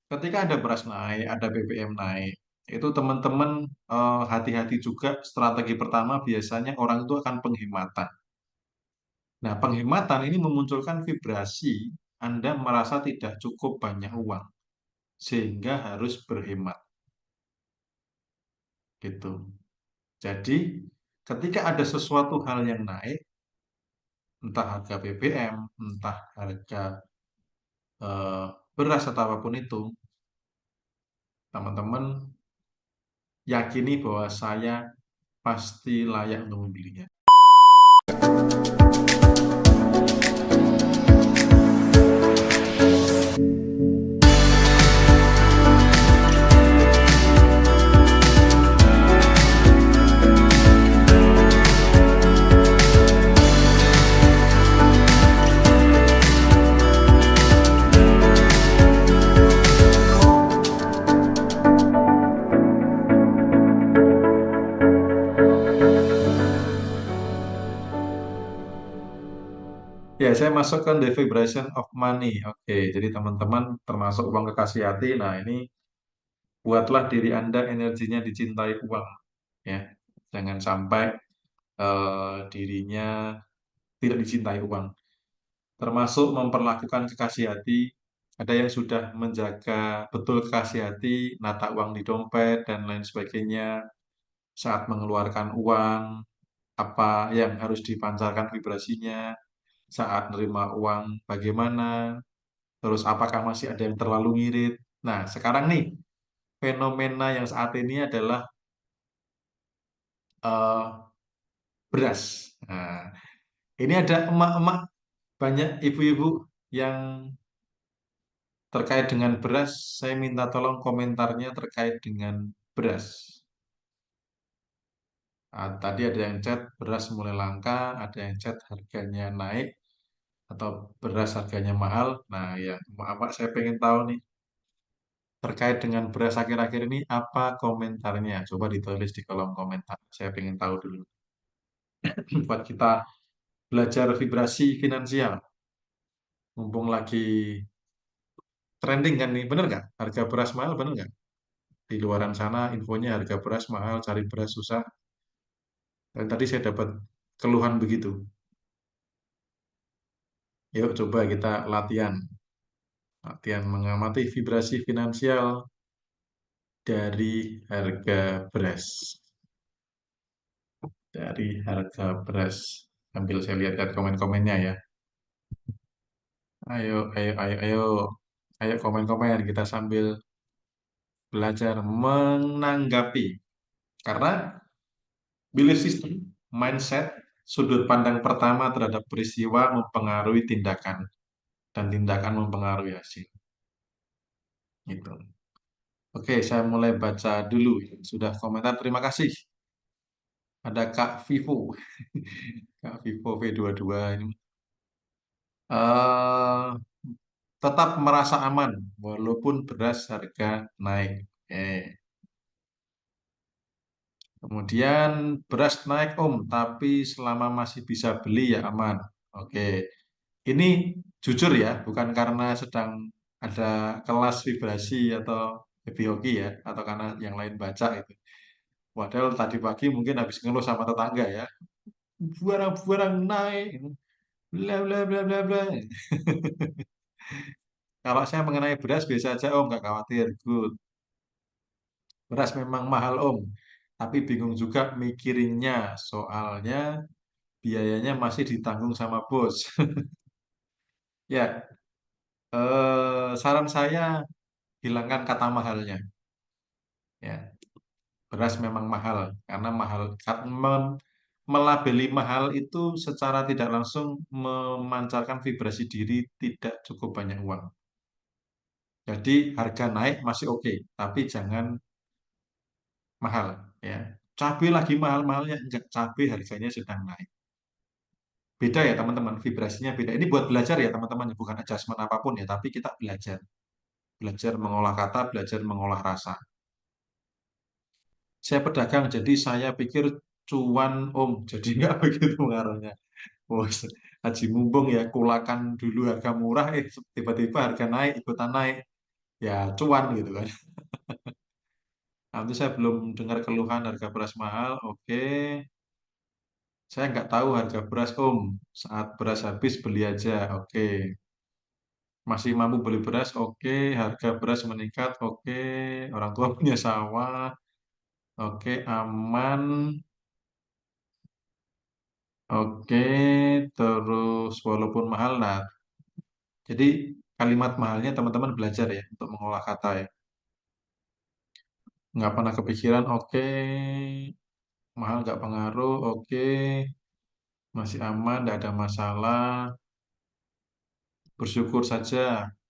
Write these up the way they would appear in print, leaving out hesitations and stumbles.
ketika ada beras naik, ada BBM naik, itu teman-teman hati-hati juga. Strategi pertama biasanya orang itu akan penghematan. Nah, penghematan ini memunculkan vibrasi Anda merasa tidak cukup banyak uang, sehingga harus berhemat, gitu. Jadi, ketika ada sesuatu hal yang naik, entah harga BBM, entah harga eh, beras atau apapun itu, teman-teman yakini bahwa saya pasti layak untuk membelinya. Ya, saya masukkan the vibration of money. Oke, jadi teman-teman termasuk uang kekasih hati. Nah, ini buatlah diri Anda energinya dicintai uang, ya. Jangan sampai dirinya tidak dicintai uang. Termasuk memperlakukan kekasih hati. Ada yang sudah menjaga betul kekasih hati, nata uang di dompet dan lain sebagainya. Saat mengeluarkan uang, apa yang harus dipancarkan vibrasinya. Saat nerima uang, bagaimana. Terus apakah masih ada yang terlalu ngirit? Nah, sekarang nih, fenomena yang saat ini adalah eh, beras. Nah, ini ada emak-emak, banyak ibu-ibu yang terkait dengan beras. Saya minta tolong komentarnya terkait dengan beras. Tadi ada yang chat beras mulai langka, ada yang chat harganya naik, atau beras harganya mahal. Nah, ya, emak-emak saya pengen tahu nih, terkait dengan beras akhir-akhir ini, apa komentarnya? Coba ditulis di kolom komentar. Saya pengen tahu dulu. Buat kita belajar vibrasi finansial. Mumpung lagi trending kan nih, bener nggak? Harga beras mahal, bener nggak? Di luaran sana infonya harga beras mahal, cari beras susah. Dan tadi saya dapat keluhan begitu. Yuk coba kita latihan. Latihan mengamati vibrasi finansial dari harga beras. Dari harga beras. Sambil saya lihat-lihat komen-komennya ya. Ayo, ayo, ayo, ayo. Ayo komen-komen, kita sambil belajar menanggapi. Karena belief system, mindset, sudut pandang pertama terhadap peristiwa mempengaruhi tindakan. Dan tindakan mempengaruhi hasil. Gitu. Oke, saya mulai baca dulu. Sudah komentar, terima kasih. Ada Kak Vivo. Kak Vivo V22 ini. Eh, tetap merasa aman, walaupun beras harga naik. Kemudian beras naik Om, tapi selama masih bisa beli ya aman. Oke, ini jujur ya, bukan karena sedang ada kelas vibrasi atau happy hoki ya, atau karena yang lain baca itu. Padahal tadi pagi mungkin habis ngeluh sama tetangga ya, barang-barang naik, bla bla bla bla bla. Kalau saya mengenai beras biasa aja Om, nggak khawatir, good. Beras memang mahal Om, tapi bingung juga mikirinnya, soalnya biayanya masih ditanggung sama bos. Ya, saran saya hilangkan kata mahalnya. Ya, beras memang mahal karena mahal. Melabeli mahal itu secara tidak langsung memancarkan vibrasi diri tidak cukup banyak uang. Jadi harga naik masih oke, tapi jangan mahal. Ya, cabai lagi mahal-mahalnya enggak, cabai harganya sedang naik. Beda ya teman-teman, vibrasinya beda. Ini buat belajar ya teman-teman, bukan adjustment apapun ya, tapi kita belajar. Belajar mengolah kata, belajar mengolah rasa. Saya pedagang, jadi saya pikir cuan Om, jadi nggak begitu pengaruhnya. Oh, Haji Mumpung ya, kulakan dulu harga murah, tiba-tiba harga naik, ikutan naik. ya cuan gitu kan. Nanti saya belum dengar keluhan harga beras mahal. Oke, saya nggak tahu harga beras Om. Saat beras habis beli aja. Oke, masih mampu beli beras. Oke, harga beras meningkat. Oke, orang tua punya sawah. Oke, aman. Oke, terus walaupun mahal, nah, jadi kalimat mahalnya teman-teman belajar ya untuk mengolah kata ya. Nggak pernah kepikiran, oke, mahal nggak pengaruh, oke, masih aman, nggak ada masalah, bersyukur saja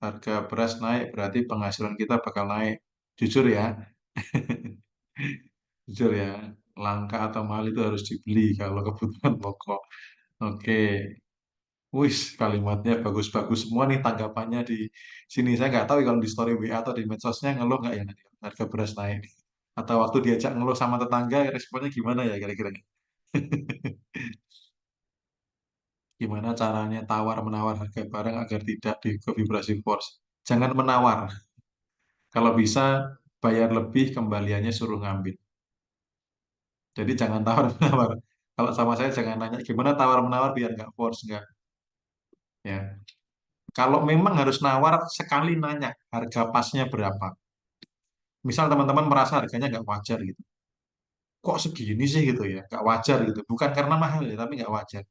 harga beras naik, berarti penghasilan kita bakal naik. Jujur ya, jujur ya, langka atau mahal itu harus dibeli kalau kebutuhan pokok. Oke, wis kalimatnya bagus-bagus semua nih tanggapannya di sini. Saya nggak tahu ya kalau di story WA atau di medsosnya ngeluh nggak ya nanti harga beras naik. Atau waktu diajak ngeluh sama tetangga, responnya gimana ya kira-kira? Gimana caranya tawar-menawar harga barang agar tidak dikonfigurasi force? Jangan menawar. Kalau bisa bayar lebih, kembaliannya suruh ngambil. Jadi jangan tawar-menawar. Kalau sama saya jangan nanya gimana tawar-menawar biar nggak force nggak. Ya. Kalau memang harus nawar sekali nanya harga pasnya berapa. Misal teman-teman merasa harganya nggak wajar gitu. Kok segini sih gitu ya? Nggak wajar gitu. Bukan karena mahal ya, tapi nggak wajar.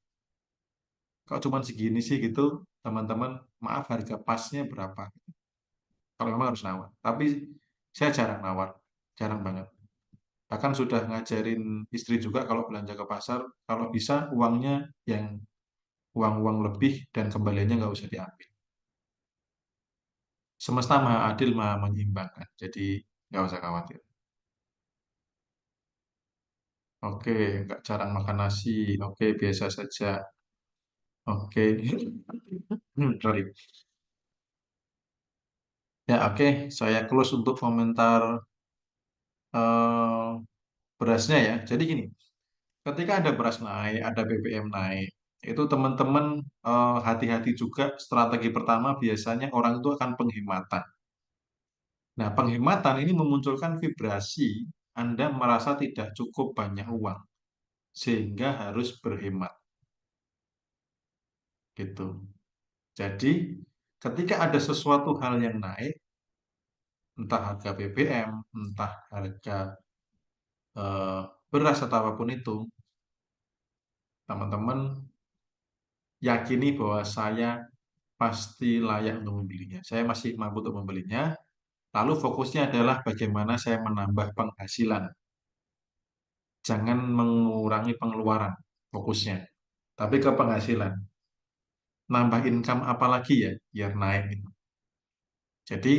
Kalau cuma segini sih gitu, teman-teman, maaf harga pasnya berapa? Kalau memang harus nawar. Tapi saya jarang nawar, jarang banget. Bahkan sudah ngajarin istri juga kalau belanja ke pasar, kalau bisa uangnya yang uang-uang lebih dan kembaliannya nggak usah diambil. Semesta maha adil, maha menyeimbangkan. Jadi nggak usah khawatir. Oke, nggak jarang makan nasi. Oke, biasa saja. Oke, sorry. Ya, oke. Saya close untuk komentar eh, berasnya ya. Jadi gini, ketika ada beras naik, ada BBM naik, itu teman-teman hati-hati juga. Strategi pertama biasanya orang itu akan penghematan. Nah, penghematan ini memunculkan vibrasi Anda merasa tidak cukup banyak uang, sehingga harus berhemat gitu. Jadi, ketika ada sesuatu hal yang naik, entah harga BBM, entah harga eh, beras atau apapun itu, teman-teman yakini bahwa saya pasti layak untuk membelinya. Saya masih mampu untuk membelinya. Lalu fokusnya adalah bagaimana saya menambah penghasilan. Jangan mengurangi pengeluaran fokusnya. Tapi ke penghasilan. Nambah income apa lagi ya biar naik gitu. Jadi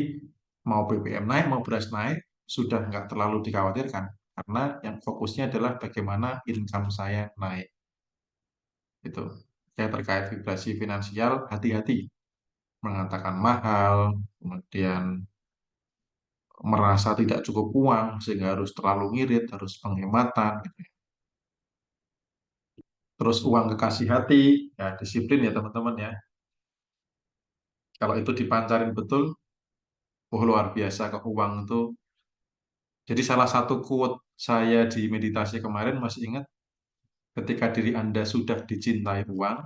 mau BBM naik, mau beras naik, sudah nggak terlalu dikhawatirkan. Karena yang fokusnya adalah bagaimana income saya naik. Itu. Ya terkait vibrasi finansial, hati-hati mengatakan mahal, kemudian merasa tidak cukup uang sehingga harus terlalu ngirit, harus penghematan gitu ya. Terus uang kekasih hati, ya disiplin ya teman-teman ya. Kalau itu dipancarin betul, oh luar biasa ke uang itu. Jadi salah satu quote saya di meditasi kemarin masih ingat, ketika diri Anda sudah dicintai uang,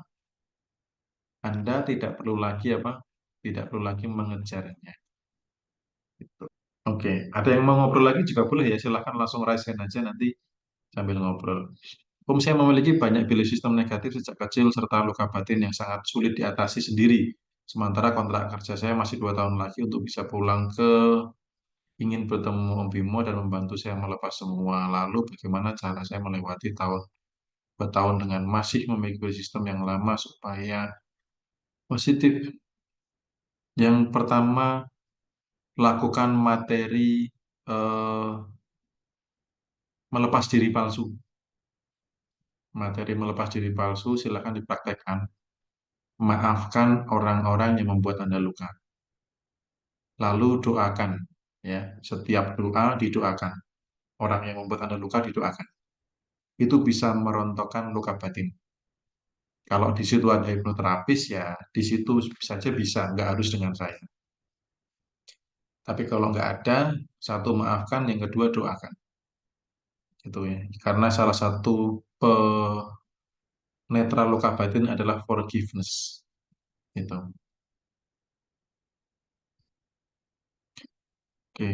Anda tidak perlu lagi apa? Tidak perlu lagi mengejarnya. Oke, ada yang mau ngobrol lagi juga boleh ya, silahkan langsung raise hand aja nanti sambil ngobrol. Om, saya memiliki banyak belief sistem negatif sejak kecil serta luka batin yang sangat sulit diatasi sendiri. Sementara kontrak kerja saya masih 2 tahun lagi untuk bisa pulang ke ingin bertemu Om Bimo dan membantu saya melepas semua. Lalu bagaimana cara saya melewati tahun bertahun dengan masih memiliki belief sistem yang lama supaya positif? Yang pertama, lakukan materi eh, melepas diri palsu. Materi melepas diri palsu silakan dipraktekkan. Maafkan orang-orang yang membuat Anda luka. Lalu doakan, ya. Setiap doa didoakan. Orang yang membuat Anda luka didoakan. Itu bisa merontokkan luka batin. Kalau di situ ada hipnoterapis, ya di situ saja bisa, nggak harus dengan saya. Tapi kalau nggak ada, satu maafkan, yang kedua doakan. Gitu ya. Karena salah satu penetra luka batin adalah forgiveness. Gitu. Oke.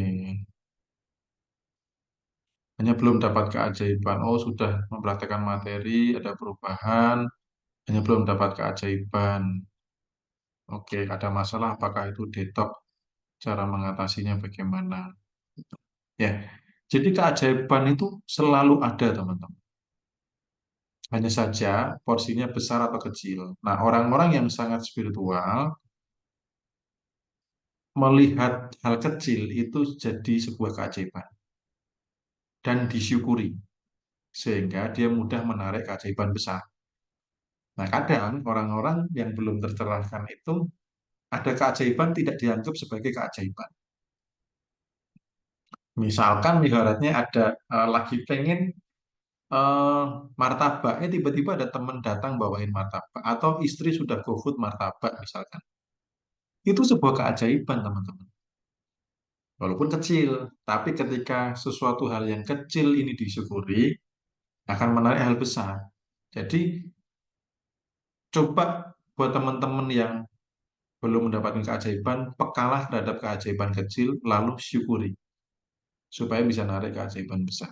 Hanya belum dapat keajaiban. Oh, sudah mempraktekkan materi, ada perubahan, hanya belum dapat keajaiban. Oke, ada masalah, apakah itu detox, cara mengatasinya bagaimana? Ya, jadi keajaiban itu selalu ada, teman-teman. Hanya saja porsinya besar atau kecil. Nah, orang-orang yang sangat spiritual melihat hal kecil itu jadi sebuah keajaiban dan disyukuri, sehingga dia mudah menarik keajaiban besar. Nah, kadang orang-orang yang belum tercerahkan itu ada keajaiban tidak dianggap sebagai keajaiban. Misalkan ibaratnya ada lagi pengen eh, martabak, tiba-tiba ada teman datang bawain martabak, atau istri sudah GoFood martabak misalkan. Itu sebuah keajaiban, teman-teman. Walaupun kecil, tapi ketika sesuatu hal yang kecil ini disyukuri, akan menarik hal besar. Jadi, coba buat teman-teman yang belum mendapatkan keajaiban, pekalah terhadap keajaiban kecil, lalu syukuri, supaya bisa narik keajaiban besar.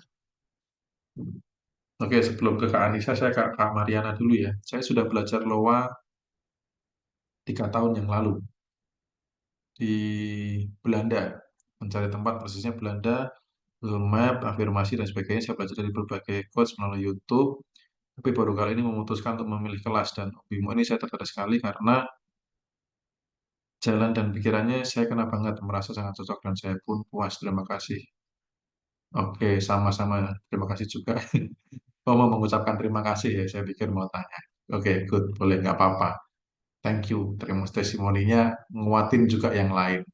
Oke, sebelum ke Kak Anissa, saya ke Kak Mariana dulu ya. Saya sudah belajar Loa 3 tahun yang lalu di Belanda. Mencari tempat persisnya Belanda, Google Map, afirmasi, dan sebagainya. Saya belajar dari berbagai coach melalui YouTube. Tapi baru kali ini memutuskan untuk memilih kelas. Dan Bimo ini saya tertarik sekali karena jalan dan pikirannya saya kena banget. Merasa sangat cocok dan saya pun puas. Terima kasih. Oke, sama-sama. Terima kasih juga. Oh, mau mengucapkan terima kasih ya. Saya pikir mau tanya. Oke, good. Boleh, nggak apa-apa. Thank you. Terima testimoninya nguatin juga yang lain.